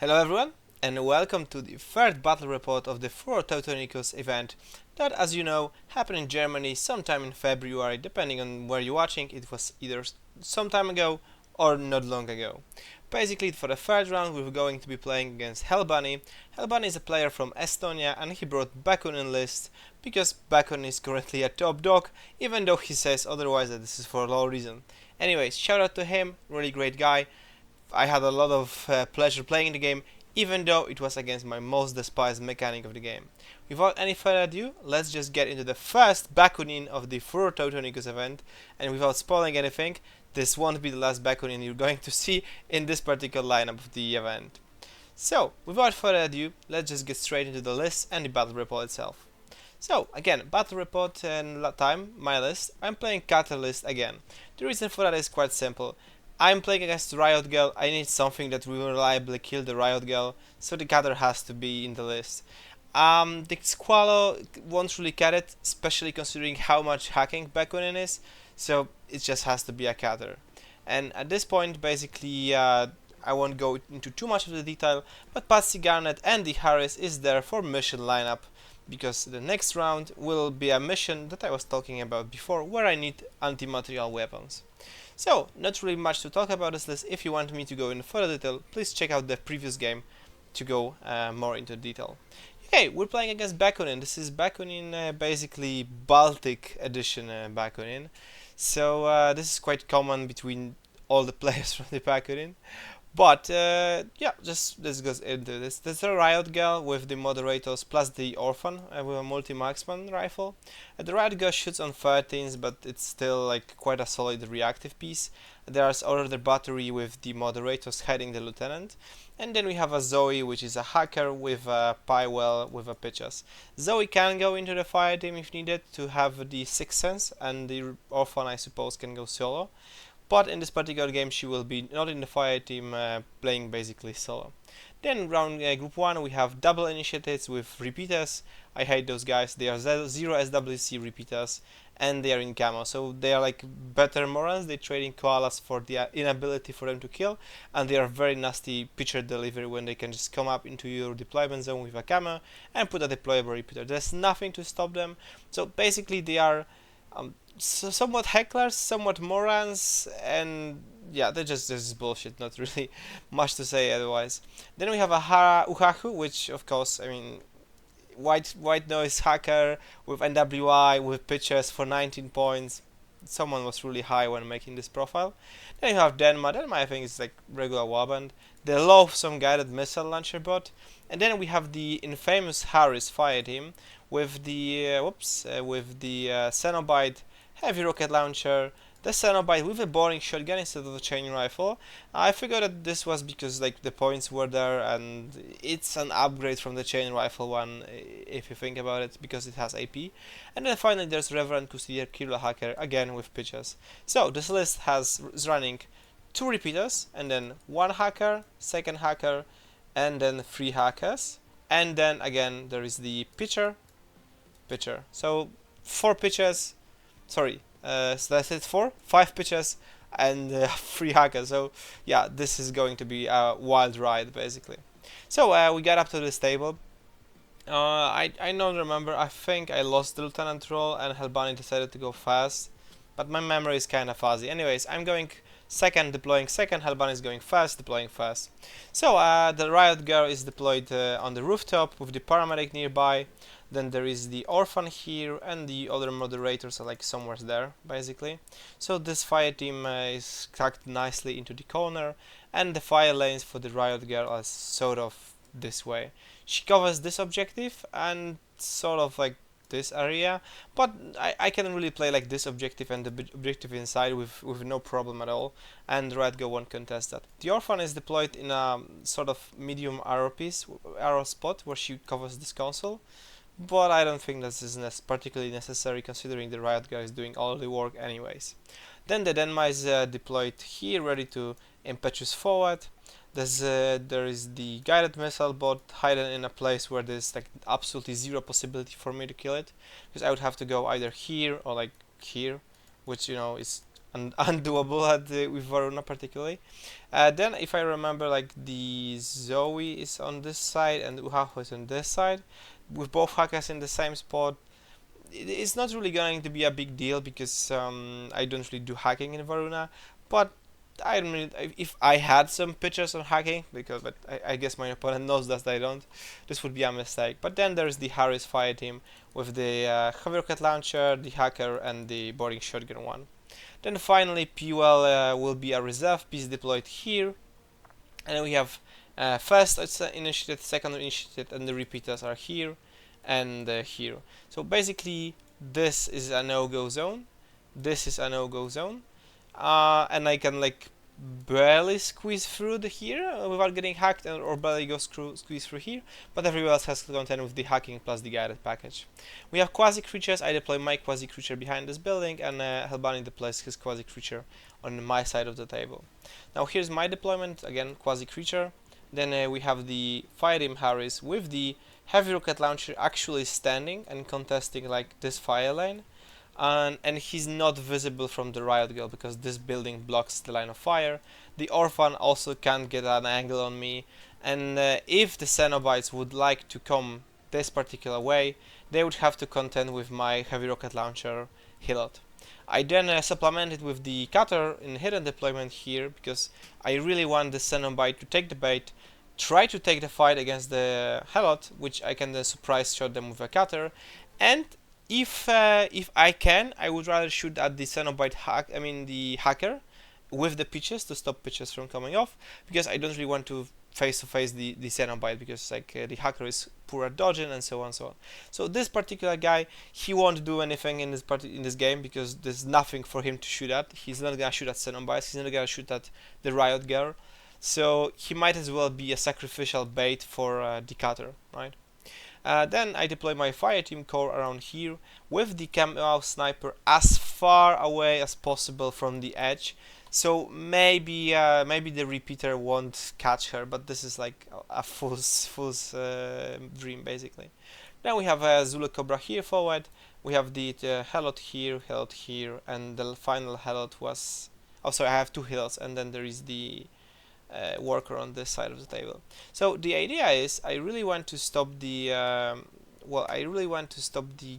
Hello everyone, and welcome to the third battle report of the Furor Teutonicus event that, as you know, happened in Germany sometime in February, depending on where you're watching. It was either some time ago or not long ago. Basically, for the third round, we're going to be playing against Hellbunny. Hellbunny is a player from Estonia, and he brought Bakunin list because Bakunin is currently a top dog, even though he says otherwise that this is for a low reason. Anyways, shout out to him, really great guy. I had a lot of pleasure playing the game, even though it was against my most despised mechanic of the game. Without any further ado, let's just get into the first Bakunin of the Furor Teutonicus event, and without spoiling anything, this won't be the last Bakunin you're going to see in this particular lineup of the event. So, without further ado, let's just get straight into the list and the battle report itself. So, again, battle report and time, my list. I'm playing Catalyst again. The reason for that is quite simple. I'm playing against Riot Girl, I need something that will reliably kill the Riot Girl, so the Cutter has to be in the list. The Squallow won't really cut it, especially considering how much hacking Bakunin is, so it just has to be a Cutter. And at this point, basically, I won't go into too much of the detail, but Patsy Garnet and the Harris is there for mission lineup, because the next round will be a mission that I was talking about before, where I need anti-material weapons. So, not really much to talk about this list. If you want me to go in further detail, please check out the previous game to go more into detail. Okay, we're playing against Bakunin. This is Bakunin, basically Baltic edition Bakunin. So this is quite common between all the players from the Bakunin. But yeah, just let's go into this. There's a Riot Girl with the moderators plus the Orphan with a multi-marksman rifle. The Riot Girl shoots on 13s, but it's still like quite a solid reactive piece. There's another battery with the moderators heading the lieutenant. And then we have a Zoe, which is a hacker with a Pywell with a pitches. Zoe can go into the fire team if needed to have the Sixth Sense, and the Orphan, I suppose, can go solo. But in this particular game she will be not in the fire team, playing basically solo. Then round group 1 we have double initiates with repeaters. I hate those guys, they are 0 SWC repeaters and they are in camo, so they are like better Morans. They trade in koalas for the inability for them to kill, and they are very nasty pitcher delivery when they can just come up into your deployment zone with a camo and put a deployable repeater. There's nothing to stop them, so basically they are somewhat hecklers, somewhat morons, and yeah, they're just this is bullshit. Not really much to say otherwise. Then we have a Hara Uhaku, which of course, I mean, white noise hacker with NWI with pitches for 19 points. Someone was really high when making this profile. Then you have Denma. Denma, I think, is like regular warband. The loathsome guided missile launcher bot. And then we have the infamous Harris fire team with the Cenobite heavy rocket launcher, the Cenobite with a boring shotgun instead of a chain rifle. I figured that this was because like the points were there, and it's an upgrade from the chain rifle one if you think about it, because it has AP. And then finally there's Reverend Custodier Killer Hacker, again with pitches. So this list is running 2 repeaters, and then 1 hacker, second hacker, and then 3 hackers. And then again there is the pitcher. So 4 pitches, sorry, so that's it, 5 pitches and 3 hackers. So yeah, this is going to be a wild ride basically. So we got up to this table. I don't remember, I think I lost the lieutenant role and Hellbunny decided to go fast, but my memory is kind of fuzzy. Anyways, I'm going second, deploying second, Hellbunny is going fast, deploying fast. So the Riot Girl is deployed on the rooftop with the paramedic nearby. Then there is the Orphan here, and the other moderators are like somewhere there, basically. So this fire team is tucked nicely into the corner, and the fire lanes for the Riot Girl are sort of this way. She covers this objective and sort of like this area, but I can really play like this objective and the objective inside with no problem at all, and Riot Girl won't contest that. The Orphan is deployed in a sort of medium arrow spot where she covers this console. But I don't think this is particularly necessary, considering the Riot Girl is doing all the work anyways. Then the Denma is deployed here, ready to impetus forward. There is the guided missile bot hidden in a place where there's like absolutely zero possibility for me to kill it, because I would have to go either here or like here, which, you know, is undoable with Varuna particularly. Then, if I remember, like the Zoe is on this side and Uhaho is on this side, with both hackers in the same spot. It's not really going to be a big deal because I don't really do hacking in Varuna, but I don't really, if I had some pictures on hacking, but I guess my opponent knows that I don't, this would be a mistake. But then there's the Harris fire team with the heavy rocket launcher, the hacker, and the boarding shotgun one. Then finally, PUL will be a reserve piece deployed here, and then we have first initiated, second initiated, and the repeaters are here and here. So basically, this is a no-go zone. This is a no-go zone, and I can like barely squeeze through the here without getting hacked, or barely go squeeze through here, but everyone else has to contend with the hacking plus the guided package. We have quasi creatures. I deploy my quasi creature behind this building, and Hellbunny deploys his quasi creature on my side of the table. Now here's my deployment, again quasi creature. Then we have the fire team Harris with the heavy rocket launcher actually standing and contesting like this fire lane. And he's not visible from the riot girl because this building blocks the line of fire. The orphan also can't get an angle on me, and if the Cenobites would like to come this particular way, they would have to contend with my heavy rocket launcher Hilot. I then supplement it with the cutter in hidden deployment here because I really want the Cenobite to take the bait, try to take the fight against the Helot, which I can then surprise shot them with a cutter, and if I can, I would rather shoot at the Cenobite the hacker, with the pitches to stop pitches from coming off, because I don't really want to face the Cenobite because the hacker is poor at dodging and so on and so on. So this particular guy, he won't do anything in this game because there's nothing for him to shoot at. He's not gonna shoot at Cenobites. He's not gonna shoot at the riot girl. So he might as well be a sacrificial bait for the cutter, right? Then I deploy my fire team core around here with the camo sniper as far away as possible from the edge. So maybe the repeater won't catch her, but this is like a fool's dream basically. Then we have Zulu Cobra here forward. We have the Helot here, and the final Helot was. Oh, sorry, I have two Helots, and then there is the worker on this side of the table. So the idea is I really want to stop the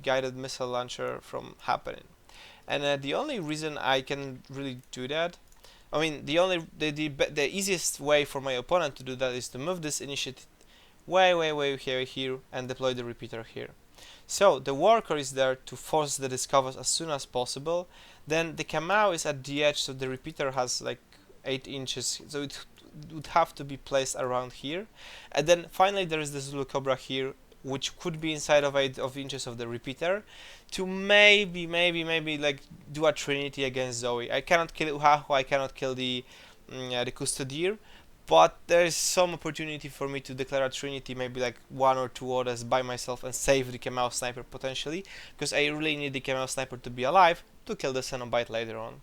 guided missile launcher from happening, and the only reason I can really do that, I mean the easiest way for my opponent to do that is to move this initiative way here and deploy the repeater here. So the worker is there to force the discovers as soon as possible. Then the Kamau is at the edge, so the repeater has like 8 inches, so it would have to be placed around here. And then finally there is the Zulu Cobra here, which could be inside of 8 inches of the repeater, to maybe like do a trinity against Zoe. I cannot kill Uhaho, I cannot kill the Custodier, but there is some opportunity for me to declare a trinity, maybe like 1 or 2 orders by myself and save the Kamau sniper potentially, because I really need the Kamau sniper to be alive to kill the Cenobite later on.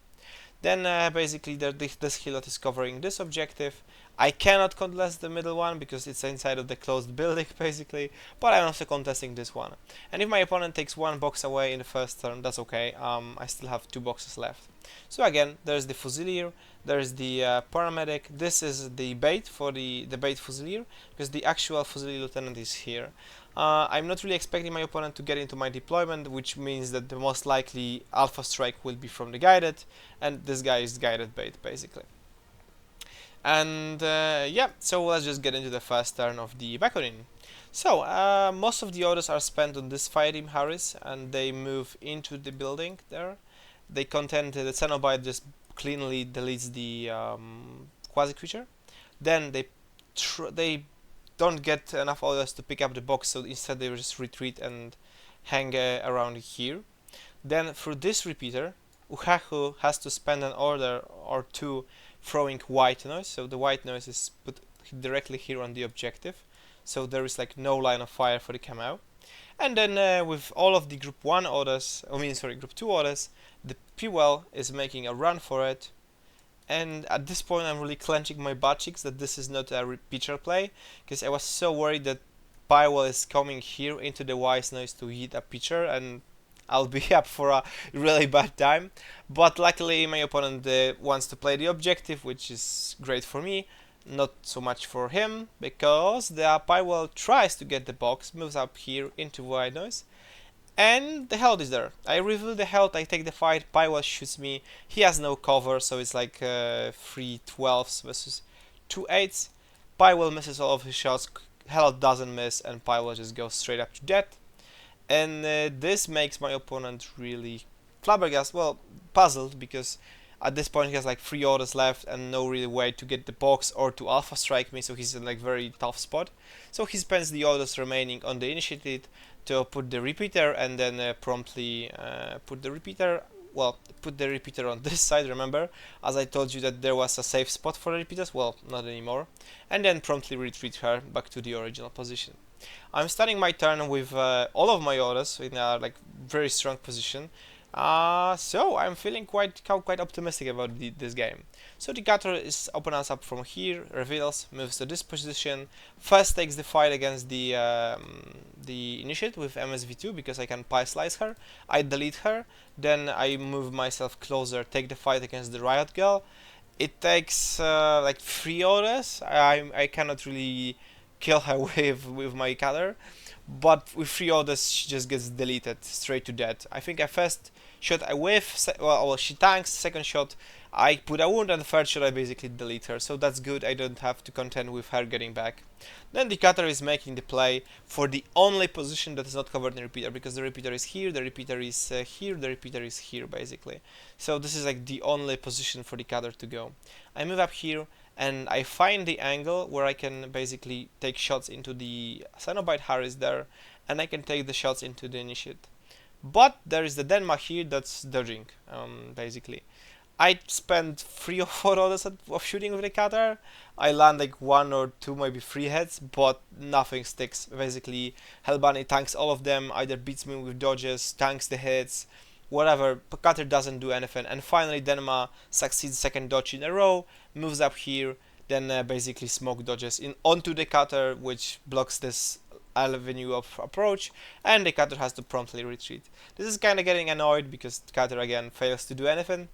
Then basically this Hilot is covering this objective. I cannot contest the middle one because it's inside of the closed building basically, but I'm also contesting this one. And if my opponent takes 1 box away in the first turn, that's okay. I still have 2 boxes left. So again, there's the Fusilier, there's the Paramedic. This is the bait for the bait Fusilier, because the actual Fusilier Lieutenant is here. I'm not really expecting my opponent to get into my deployment, which means that the most likely Alpha Strike will be from the guided, and this guy is guided bait basically. And yeah, so let's just get into the first turn of the Bakunin. So most of the orders are spent on this fire team Harris, and they move into the building there. They contend the Cenobite just cleanly deletes the quasi creature. Then they don't get enough orders to pick up the box, so instead they just retreat and hang around here. Then through this repeater, Uhahu has to spend an order or 2 throwing white noise, so the white noise is put directly here on the objective, so there is like no line of fire for the Kamau. And then with all of the group 1 orders, group 2 orders, the P-Well is making a run for it. And at this point I'm really clenching my butt cheeks that this is not a repeater play, because I was so worried that P-Well is coming here into the wise noise to hit a pitcher, and I'll be up for a really bad time. But luckily my opponent wants to play the objective, which is great for me. Not so much for him, because the Pyrewell tries to get the box, moves up here into White Noise, and the health is there. I reveal the health, I take the fight, Pyrewell shoots me, he has no cover, so it's like 3 12s versus 2 8s. Pyrewell misses all of his shots, health doesn't miss, and Pyrewell just goes straight up to death. And this makes my opponent really flabbergasted, well, puzzled, because at this point he has like 3 orders left and no really way to get the box or to alpha strike me, so he's in like very tough spot. So he spends the orders remaining on the initiative to put the repeater, and then promptly put the repeater on this side. Remember, as I told you that there was a safe spot for the repeaters, well, not anymore, and then promptly retreat her back to the original position. I'm starting my turn with all of my orders in a like very strong position, so I'm feeling quite optimistic about this game. So the cutter opens up from here, reveals, moves to this position, first takes the fight against the initiate with MSV2 because I can pie slice her, I delete her, then I move myself closer, take the fight against the Riot Girl. It takes like 3 orders, I cannot really kill her with my cutter, but with 3 orders she just gets deleted straight to death. I think at first shot I whiff, well she tanks, second shot I put a wound, and the third shot I basically delete her, so that's good, I don't have to contend with her getting back. Then the cutter is making the play for the only position that is not covered in the repeater, because the repeater is here, the repeater is here, the repeater is here basically. So this is like the only position for the cutter to go. I move up here, and I find the angle where I can basically take shots into the Cenobite Harris there, and I can take the shots into the initiate. But there is the Denmark here that's dodging, basically. I spent 3 or 4 orders of shooting with the cutter. I land like 1 or 2, maybe 3 hits, but nothing sticks. Basically, Hellbunny tanks all of them, either beats me with dodges, tanks the hits, whatever. Cutter doesn't do anything. And finally, Denmark succeeds second dodge in a row, moves up here, then basically smoke dodges onto the cutter, which blocks this avenue of approach, and the cutter has to promptly retreat. This is kind of getting annoyed because the cutter again fails to do anything.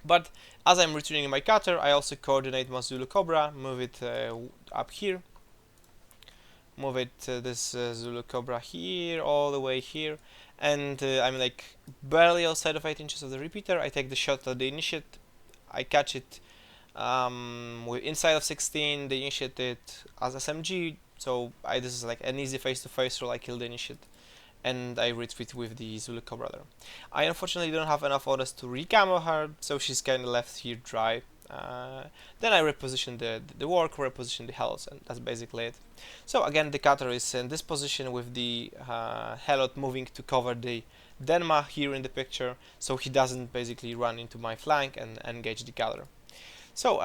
But as I'm retreating my cutter, I also coordinate my Zulu Cobra, move it up here, move it this Zulu Cobra here, all the way here, and I'm like barely outside of 8 inches of the repeater. I take the shot at the initiate, I catch it with inside of 16, the initiate it as SMG, so this is like an easy face-to-face roll. I kill the initiate, and I retreat with the Zulu Cobra there. I unfortunately don't have enough orders to recamo her, so she's kind of left here dry. Then I reposition the work, reposition the helos, and that's basically it. So again, the cutter is in this position with the helot moving to cover the Denmark here in the picture, so he doesn't basically run into my flank and engage the cutter. So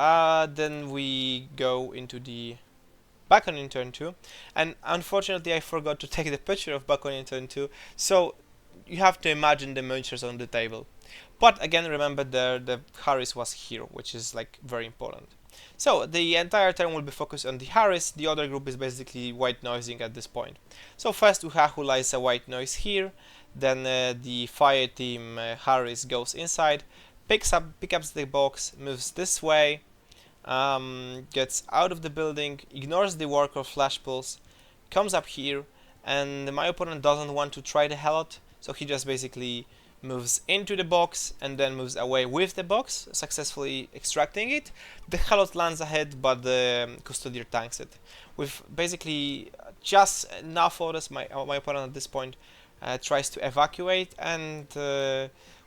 then we go into the Bakunin turn 2, and unfortunately I forgot to take the picture of Bakunin turn 2, so you have to imagine the miniatures on the table. But again, remember the Harris was here, which is like very important. So the entire turn will be focused on the Harris, the other group is basically white noising at this point. So first Uhahu is a white noise here, then the fire team Harris goes inside, picks up the box, moves this way, gets out of the building, ignores the worker flash pulse, comes up here, and my opponent doesn't want to try the helot, so he just basically moves into the box and then moves away with the box, successfully extracting it. The helot lands ahead, but the Custodier tanks it. With basically just enough orders, my opponent at this point tries to evacuate, and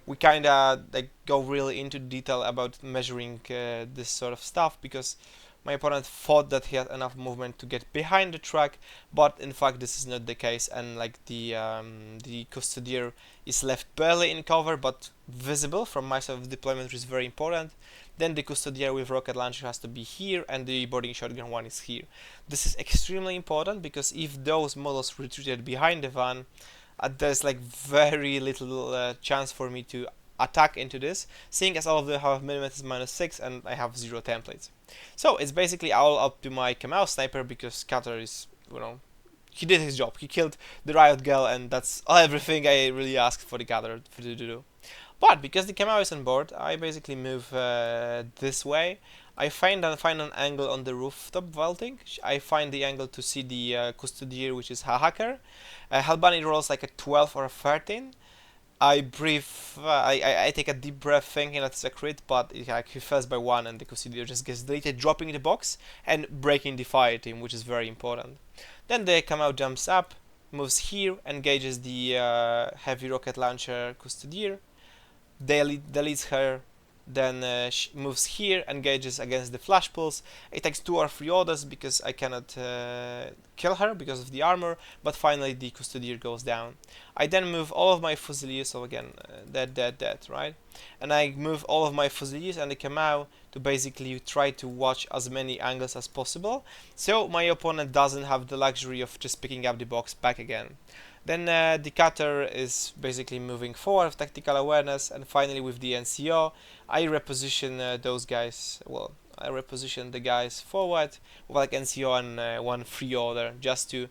we kinda like go really into detail about measuring this sort of stuff, because my opponent thought that he had enough movement to get behind the truck, but in fact this is not the case, and like the Custodier is left barely in cover but visible from my side of deployment, which is very important. Then the Custodier with rocket launcher has to be here, and the boarding shotgun one is here. This is extremely important because if those models retreated behind the van, there's like very little chance for me to attack into this, seeing as all of them have millimeters -6 and I have 0 templates. So it's basically all up to my Kamau sniper, because cutter is, he did his job. He killed the riot girl, and that's everything I really asked for the gather to do. But because the camera is on board, I basically move this way. I find an angle on the rooftop vaulting. I find the angle to see the custodier, which is a hacker. Hellbunny rolls like a 12 or a 13. I breathe. I take a deep breath, thinking that's a crit, but he fails by one, and the custodier just gets deleted, dropping the box and breaking the fire team, which is very important. Then the Kamau jumps up, moves here, engages the heavy rocket launcher custodier, deletes her, then she moves here, engages against the flash pulse. It takes 2 or 3 orders because I cannot kill her because of the armor, but finally the custodier goes down. I then move all of my fusiliers, so again, dead, right? And I move all of my fusiliers and the Kamau to basically try to watch as many angles as possible, so my opponent doesn't have the luxury of just picking up the box back again. Then the cutter is basically moving forward with tactical awareness, and finally with the NCO, I reposition those guys. Well, I reposition the guys forward with like NCO and 1 free order just to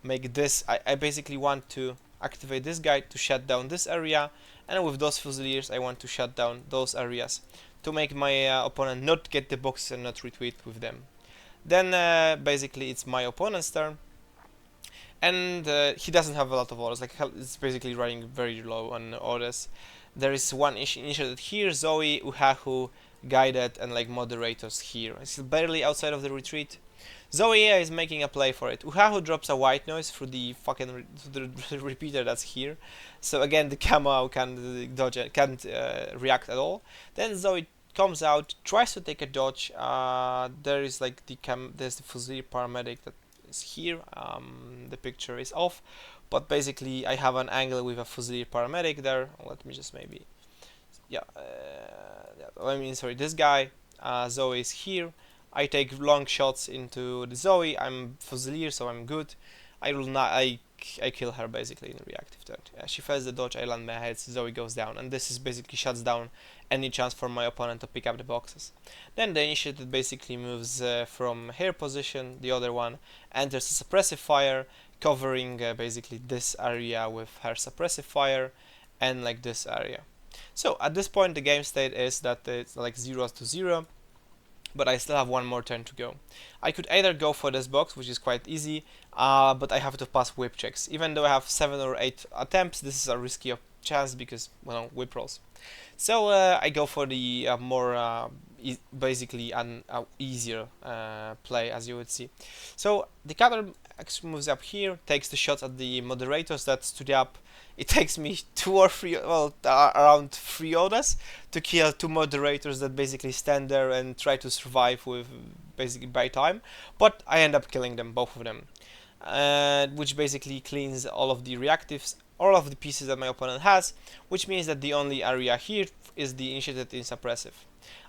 make this. I basically want to activate this guy to shut down this area, and with those fusiliers, I want to shut down those areas to make my opponent not get the boxes and not retreat with them. Then basically it's my opponent's turn. And he doesn't have a lot of orders, like it's basically running very low on orders. There is one initiated here, Zoe, Uhahu, Guided, and like moderators here. It's barely outside of the retreat. Zoe is making a play for it. Uhahu drops a white noise through the fucking the repeater that's here. So again, the camo can't dodge, can't react at all. Then Zoe comes out, tries to take a dodge. There is like there's the Fusilier paramedic that is here. The picture is off, but basically I have an angle with a Fusilier paramedic there. Let me just maybe, yeah, I mean, sorry, this guy, Zoe is here. I take long shots into the Zoe. I'm Fusilier, so I'm good. I will not. I kill her basically in a reactive turn. Yeah, she fails the dodge. I land my head. Zoe goes down, and this is basically shuts down any chance for my opponent to pick up the boxes. Then the initiated basically moves from her position. The other one enters a suppressive fire, covering basically this area with her suppressive fire, and like this area. So at this point, the game state is that it's like 0-0. But I still have one more turn to go. I could either go for this box, which is quite easy, but I have to pass whip checks. Even though I have 7 or 8 attempts, this is a risky chance because, well, whip rolls. So I go for the more, basically an easier play, as you would see. So the cutter moves up here, takes the shot at the moderators that stood up. It takes me 2 or 3, well, around 3 orders to kill 2 moderators that basically stand there and try to survive with basically by time, but I end up killing them, both of them, which basically cleans all of the reactives, all of the pieces that my opponent has, which means that the only area here is the initiated in suppressive.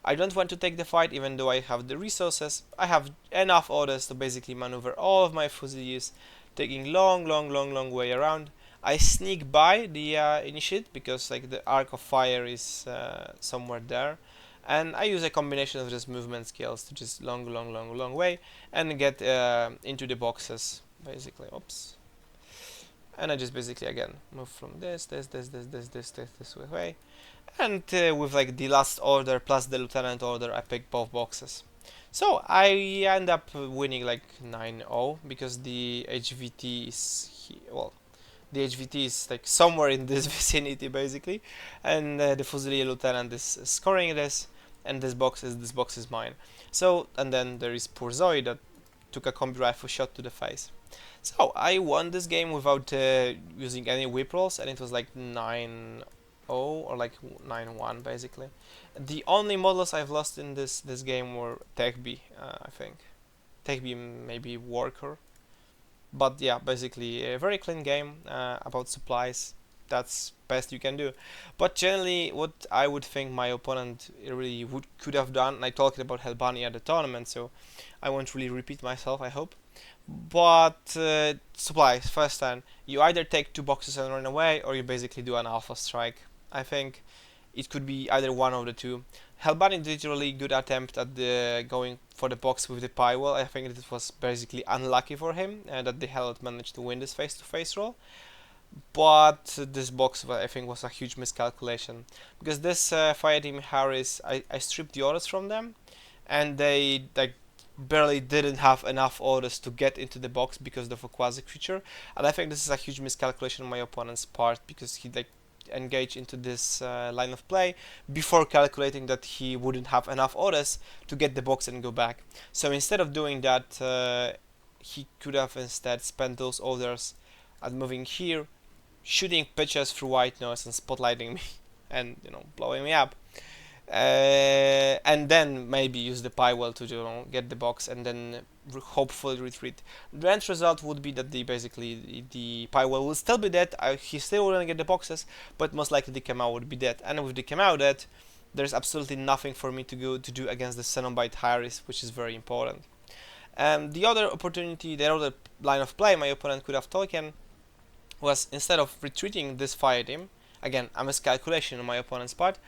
I don't want to take the fight even though I have the resources. I have enough orders to basically maneuver all of my fusiliers, taking long way around. I sneak by the initiate because like the arc of fire is somewhere there, and I use a combination of just movement skills to just long way and get into the boxes basically. Oops. And I just basically again move from this way, and with like the last order plus the lieutenant order, I pick both boxes. So I end up winning like 9-0 because the HVT is well. The HVT is like somewhere in this vicinity basically, and the Fusilier Lieutenant is scoring this, and this box is mine. So, and then there is poor Zoe that took a combi rifle shot to the face. So I won this game without using any whip rolls, and it was like 9-0 or like 9-1 basically. The only models I've lost in this game were Tech B, I think. Tech B, maybe Worker. But yeah, basically a very clean game about supplies. That's best you can do. But generally, what I would think my opponent really could have done, and I talked about Hellbunny at the tournament, so I won't really repeat myself, I hope. But supplies, first turn, you either take 2 boxes and run away, or you basically do an alpha strike. I think it could be either one of the two. Hellbunny did a really good attempt at the going for the box with the pie wall. I think it was basically unlucky for him that the Hellot managed to win this face-to-face roll. But this box, I think, was a huge miscalculation, because this fire team Harris, I stripped the orders from them, and they like barely didn't have enough orders to get into the box because of a quasi creature. And I think this is a huge miscalculation on my opponent's part, because he like engaged into this line of play before calculating that he wouldn't have enough orders to get the box and go back. So instead of doing that, he could have instead spent those orders at moving here, shooting pitches through white noise and spotlighting me and blowing me up, and then maybe use the pie well to get the box and then hopefully retreat. The end result would be that the pie well will still be dead. He still wouldn't get the boxes, but most likely the Kamau would be dead. And with the Kamau dead, there's absolutely nothing for me to do against the Cenobite Harris, which is very important. The other opportunity, the other line of play my opponent could have taken was, instead of retreating this fire team, again a miscalculation on my opponent's part,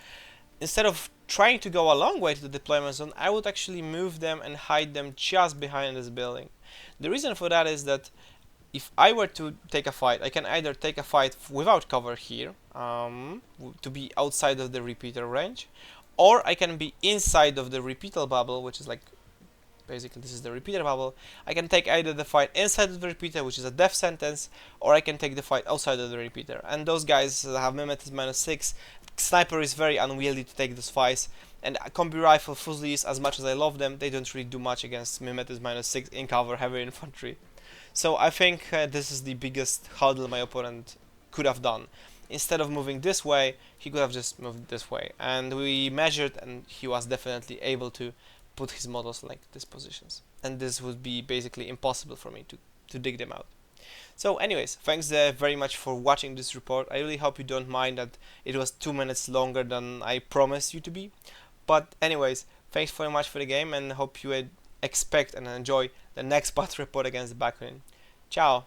instead of trying to go a long way to the deployment zone, I would actually move them and hide them just behind this building. The reason for that is that if I were to take a fight, I can either take a fight without cover here, to be outside of the repeater range, or I can be inside of the repeater bubble, which is like, basically this is the repeater bubble. I can take either the fight inside of the repeater, which is a death sentence, or I can take the fight outside of the repeater. And those guys have mimetism -6. Sniper is very unwieldy to take those fights, and combi rifle fuzzies, as much as I love them, they don't really do much against mimetism -6 in cover heavy infantry. So I think this is the biggest hurdle my opponent could have done. Instead of moving this way, he could have just moved this way, and we measured, and he was definitely able to put his models like these positions, and this would be basically impossible for me to dig them out. So anyways, thanks very much for watching this report. I really hope you don't mind that it was 2 minutes longer than I promised you to be. But anyways, thanks very much for the game, and hope you expect and enjoy the next battle report against the Bakunin. Ciao!